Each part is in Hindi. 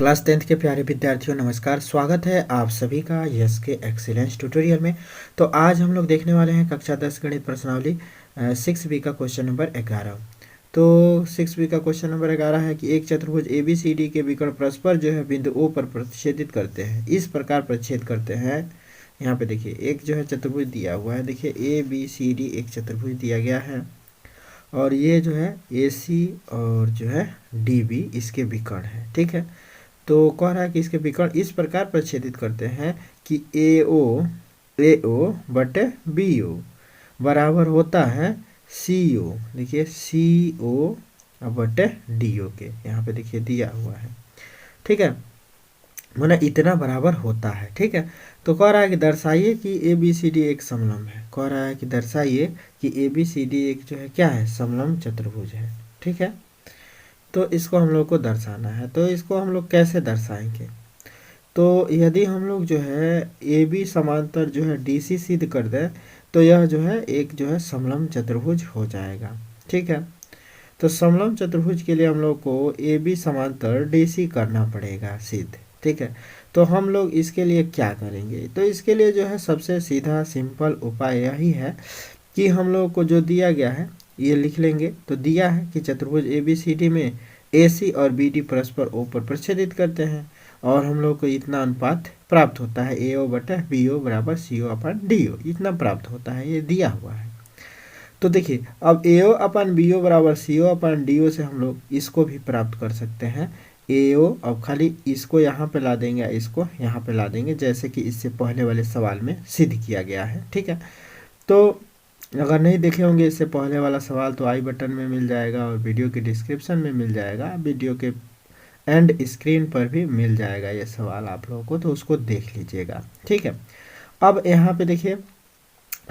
क्लास 10th के प्यारे विद्यार्थियों नमस्कार। स्वागत है आप सभी का यस के एक्सीलेंस ट्यूटोरियल में। तो आज हम लोग देखने वाले हैं कक्षा 10 गणित प्रश्नावली 6B का क्वेश्चन नंबर 11। तो 6B का क्वेश्चन नंबर 11 है कि एक चतुर्भुज ABCD के विकर्ण परस्पर जो है बिंदु O पर प्रतिच्छेदित करते हैं, इस प्रकार प्रतिच्छेद करते हैं। यहाँ पे देखिए एक जो है चतुर्भुज दिया हुआ है, देखिए ABCD एक चतुर्भुज दिया गया है और ये जो है AC और जो है DB इसके विकर्ण है। ठीक है, तो कह रहा है कि इसके विकर्ण इस प्रकार प्रच्छेदित करते हैं कि AO बटे BO बराबर होता है CO, देखिए CO बटे DO के। यहाँ पे देखिए दिया हुआ है। ठीक है, माने इतना बराबर होता है। ठीक है, तो कह रहा है कि दर्शाइए कि ABCD एक समलंब है। कह रहा है कि दर्शाइए कि ABCD एक जो है क्या है, समलंब चतुर्भुज है। ठीक है, तो इसको हम लोग को दर्शाना है। तो इसको हम लोग कैसे दर्शाएंगे? तो यदि हम लोग जो है AB समांतर जो है DC सिद्ध कर दें तो यह जो है एक जो है समलंब चतुर्भुज हो जाएगा। ठीक है, तो समलंब चतुर्भुज के लिए हम लोग को AB समांतर DC करना पड़ेगा सिद्ध। ठीक है, तो हम लोग इसके लिए क्या करेंगे? तो इसके लिए जो है सबसे सीधा सिंपल उपाय यही है कि हम लोग को जो दिया गया है ये लिख लेंगे। तो दिया है कि चतुर्भुज ABCD में AC और BD परस्पर O पर प्रच्छेदित करते हैं और हम लोग को इतना अनुपात प्राप्त होता है, AO बटा BO बराबर CO अपन DO, इतना प्राप्त होता है, ये दिया हुआ है। तो देखिए अब AO अपन BO बराबर CO अपन DO से हम लोग इसको भी प्राप्त कर सकते हैं। AO अब खाली इसको यहाँ पे ला देंगे, इसको यहाँ पे ला देंगे, जैसे कि इससे पहले वाले सवाल में सिद्ध किया गया है। ठीक है, तो अगर नहीं देखे होंगे इससे पहले वाला सवाल तो आई बटन में मिल जाएगा और वीडियो के डिस्क्रिप्शन में मिल जाएगा, वीडियो के एंड स्क्रीन पर भी मिल जाएगा ये सवाल आप लोगों को, तो उसको देख लीजिएगा। ठीक है, अब यहाँ पे देखिए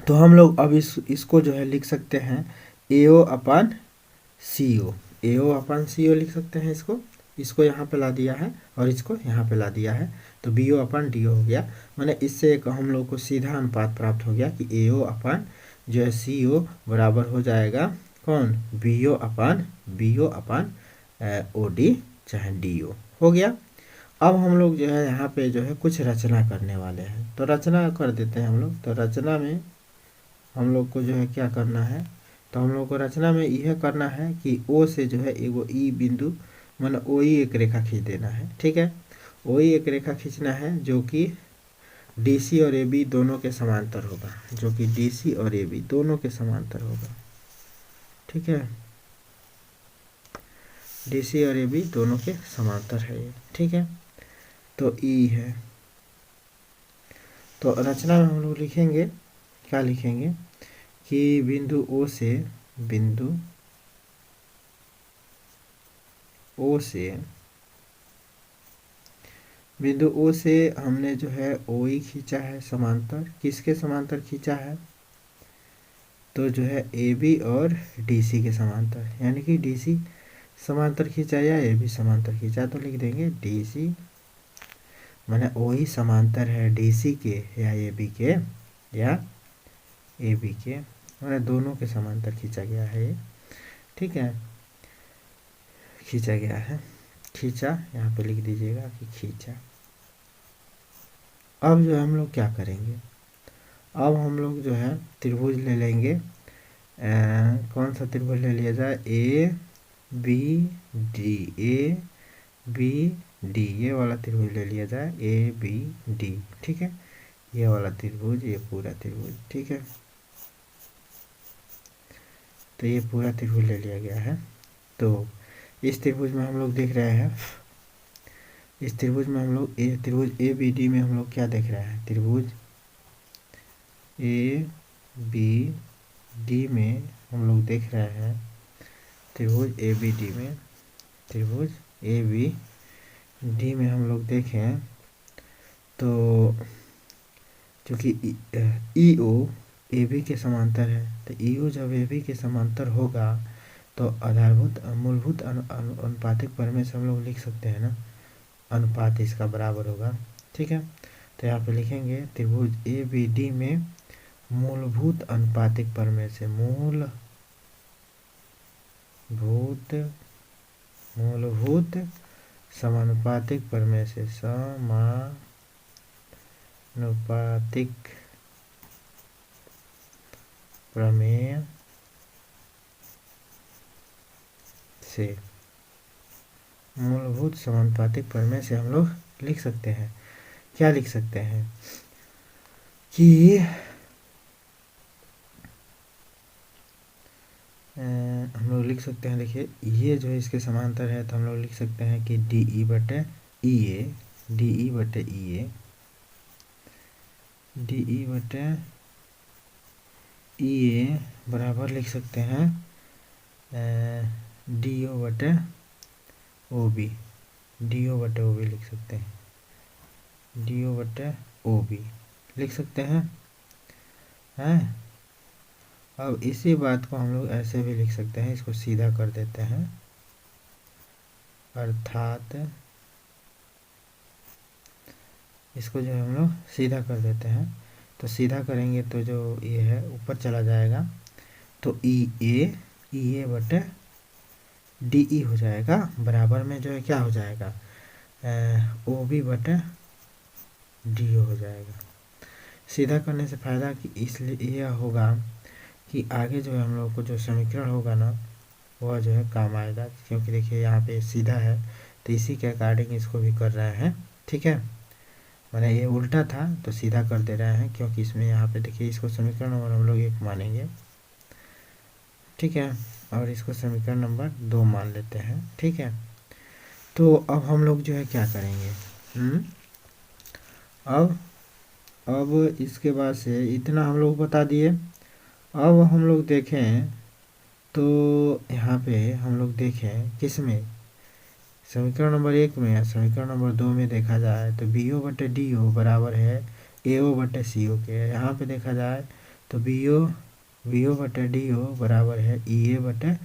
तो हम लोग अब इसको जो है लिख सकते हैं AO अपन CO, AO अपन CO लिख सकते हैं। इसको यहाँ पे ला दिया है और इसको यहाँ पे ला दिया है, तो BO अपन DO हो गया। मैंने इससे एक हम लोग को सीधा अनुपात प्राप्त हो गया कि AO अपन जो है CO बराबर हो जाएगा कौन, BO अपन OD चाहे DO हो गया। अब हम लोग जो है यहाँ पे जो है कुछ रचना करने वाले हैं, तो रचना कर देते हैं हम लोग। तो रचना में हम लोग को जो है क्या करना है, तो हम लोग को रचना में यह करना है कि O से जो है एगो E बिंदु मतलब OE एक रेखा खींच देना है। ठीक है, OE एक रेखा खींचना है जो कि DC और AB दोनों के समांतर होगा, जो कि DC और AB दोनों के समांतर होगा। ठीक है, DC और AB दोनों के समांतर है ये। ठीक है, तो E है। तो रचना में हम लोग लिखेंगे, क्या लिखेंगे कि बिंदु O से बिंदु O से हमने जो है OE खींचा है समांतर, किसके समांतर खींचा है, तो जो है AB और DC के समांतर, यानी कि DC समांतर खींचा या AB समांतर खींचा, तो लिख देंगे DC, माने OE समांतर है DC के या AB के या AB के, माने दोनों के समांतर खींचा गया है ये। ठीक है, खींचा गया है, खींचा, यहाँ पे लिख दीजिएगा कि खींचा। अब जो है हम लोग क्या करेंगे, अब हम लोग जो है त्रिभुज ले लेंगे। कौन सा त्रिभुज ले लिया जाए, ABD, ये वाला त्रिभुज ले लिया जाए, ABD। ठीक है, ये वाला त्रिभुज, ये पूरा त्रिभुज। ठीक है, तो ये पूरा त्रिभुज ले लिया गया है। तो इस त्रिभुज में हम लोग देख रहे हैं, इस त्रिभुज में हम लोग त्रिभुज ABD में हम लोग क्या देख रहे हैं, त्रिभुज ABD में हम लोग देख रहे हैं, त्रिभुज ABD में, त्रिभुज ABD में हम लोग देखें तो क्योंकि EO AB के समांतर है, तो EO जब AB के समांतर होगा तो आधारभूत मूलभूत अनुपातिक प्रमेय से हम लोग लिख सकते हैं ना, अनुपात इसका बराबर होगा। ठीक है, तो यहाँ पे लिखेंगे त्रिभुज ABD में मूलभूत अनुपातिक प्रमेय से, मूलभूत समानुपातिक प्रमेय से, समानुपातिक प्रमेय से, मूलभूत समानुपातिक प्रमेय से हम लोग लिख सकते हैं, क्या लिख सकते हैं कि हम लोग लिख सकते हैं, देखिए ये जो है इसके समांतर है, तो हम लोग लिख सकते हैं कि डी ई बटे ई ए, डी ई बटे ई ए, डी ई बटे ई ए बराबर लिख सकते हैं डी ओ बटे ओ बी, डी ओ बटे ओ बी लिख सकते हैं, डी ओ बटे ओ बी लिख सकते हैं। अब इसी बात को हम लोग ऐसे भी लिख सकते हैं, इसको सीधा कर देते हैं, अर्थात इसको जो है हम लोग सीधा कर देते हैं, तो सीधा करेंगे तो जो ये है ऊपर चला जाएगा, तो ई ए बटे डी ई हो जाएगा, बराबर में जो है क्या हो जाएगा, ओ बी बटे डी ओ हो जाएगा। सीधा करने से फ़ायदा कि इसलिए यह होगा कि आगे जो है हम लोग को जो समीकरण होगा ना वह जो है काम आएगा, क्योंकि देखिए यहाँ पे सीधा है तो इसी के अकॉर्डिंग इसको भी कर रहे हैं, ठीक है। मैंने ये उल्टा था तो सीधा कर दे रहे हैं, क्योंकि इसमें यहाँ पे देखिए इसको समीकरण नंबर हम लोग 1 मानेंगे, ठीक है, और इसको समीकरण नंबर 2 मान लेते हैं, ठीक है। तो अब हम लोग जो है क्या करेंगे, अब इसके बाद से इतना हम लोग बता दिए। अब हम लोग देखें तो यहाँ पे हम लोग देखें किस में, समीकरण नंबर 1 में या समीकरण नंबर 2 में देखा जाए तो बी ओ बटे डी ओ बराबर है ए ओ बटे सी ओ के। यहाँ पे देखा जाए तो बी ओ बटे डी ओ बराबर है ई ए बटे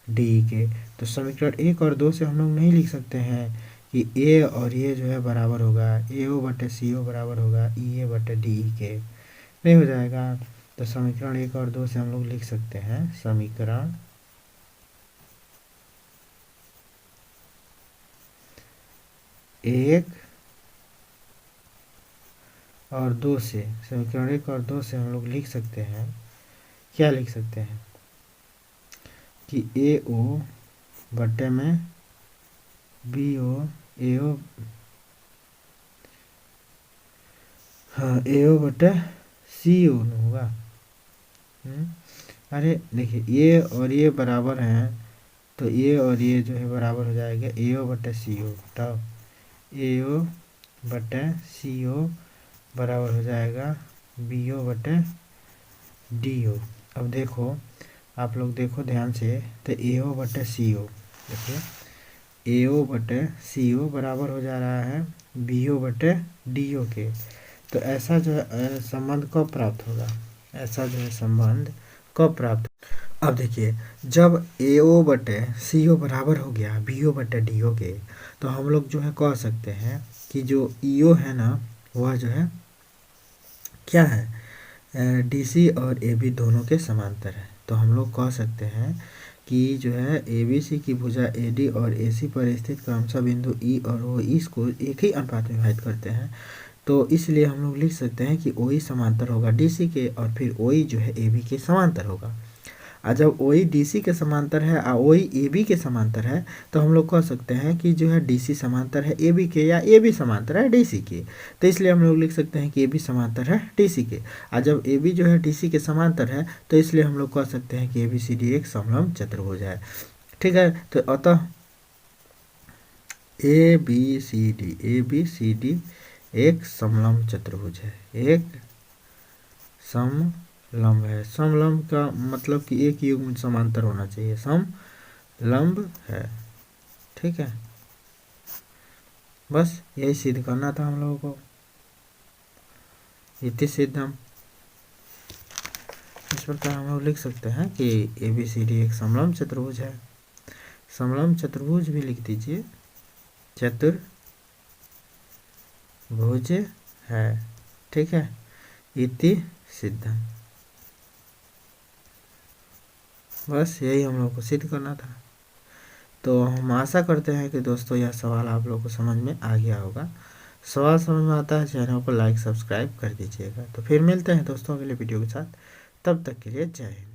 डी के। तो समीकरण 1 और 2 से हम लोग नहीं लिख सकते हैं कि ए और ये जो है बराबर होगा ए ओ बटे सी ओ बराबर होगा ई ए बटे डी के, नहीं हो जाएगा। तो समीकरण 1 और 2 से हम लोग लिख सकते हैं, समीकरण 1 और 2 से, समीकरण 1 और 2 से हम लोग लिख सकते हैं, क्या लिख सकते हैं कि ए ओ बटे में बी ओ, ए ओ, हाँ ए ओ बटे सी ओ होगा। अरे देखिए ये और ये बराबर हैं, तो ये और ये जो है बराबर हो जाएगा ए ओ बटे सी ओ, तब ए ओ बटे सी ओ बराबर हो जाएगा बी ओ बटे डी ओ। अब देखो आप लोग देखो ध्यान से, तो ए ओ बटे सी ओ, देखिए ए ओ बटे सी ओ बराबर हो जा रहा है बी ओ बटे डी ओ के। तो ऐसा जो है संबंध कब प्राप्त होगा, ऐसा जो है संबंध कब प्राप्त। अब देखिए जब ए ओ बटे सी ओ बराबर हो गया बी ओ बटे डी ओ के, तो हम लोग जो है कह सकते हैं कि जो ई ओ है ना वह जो है क्या है, डी सी और ए बी दोनों के समांतर है। तो हम लोग कह सकते हैं कि जो है ए बी सी की भुजा ए डी और ए सी पर स्थित क्रमशः बिंदु ई और ओ इसको एक ही अनुपात में विभाजित करते हैं। तो इसलिए हम लोग लिख सकते हैं कि ओ ई समांतर होगा डी सी के, और फिर ओ ई जो है ए बी के समांतर होगा। और जब ओ ई डी सी के समांतर है और ओ ई ए बी के समांतर है, तो हम लोग कह सकते हैं कि जो है डी सी समांतर है ए बी के, या ए बी समांतर है डी सी के। तो इसलिए हम लोग लिख सकते हैं कि ए बी समांतर है डी सी के। और जब ए बी जो है डी सी के समांतर है, तो इसलिए हम लोग कह सकते हैं कि ए बी सी डी एक समलंब चतुर्भुज है, ठीक है। तो अतः ए बी सी डी एक समलंब चतुर्भुज है, एक समलंब है। समलंब का मतलब कि एक युग्म समांतर होना चाहिए, समलंब है, ठीक है। बस यही सिद्ध करना था हम लोगों को, इति सिद्धम। इस प्रकार हम लोग लिख सकते हैं कि ए बी सी डी एक समलंब चतुर्भुज है। समलंब चतुर्भुज भी लिख दीजिए, चतुर्भुज है, ठीक है, इति सिद्धम। बस यही हम लोग को सिद्ध करना था। तो हम आशा करते हैं कि दोस्तों यह सवाल आप लोगों को समझ में आ गया होगा। सवाल समझ में आता है चैनल को लाइक सब्सक्राइब कर दीजिएगा। तो फिर मिलते हैं दोस्तों अगले वीडियो के साथ, तब तक के लिए जय हिंद।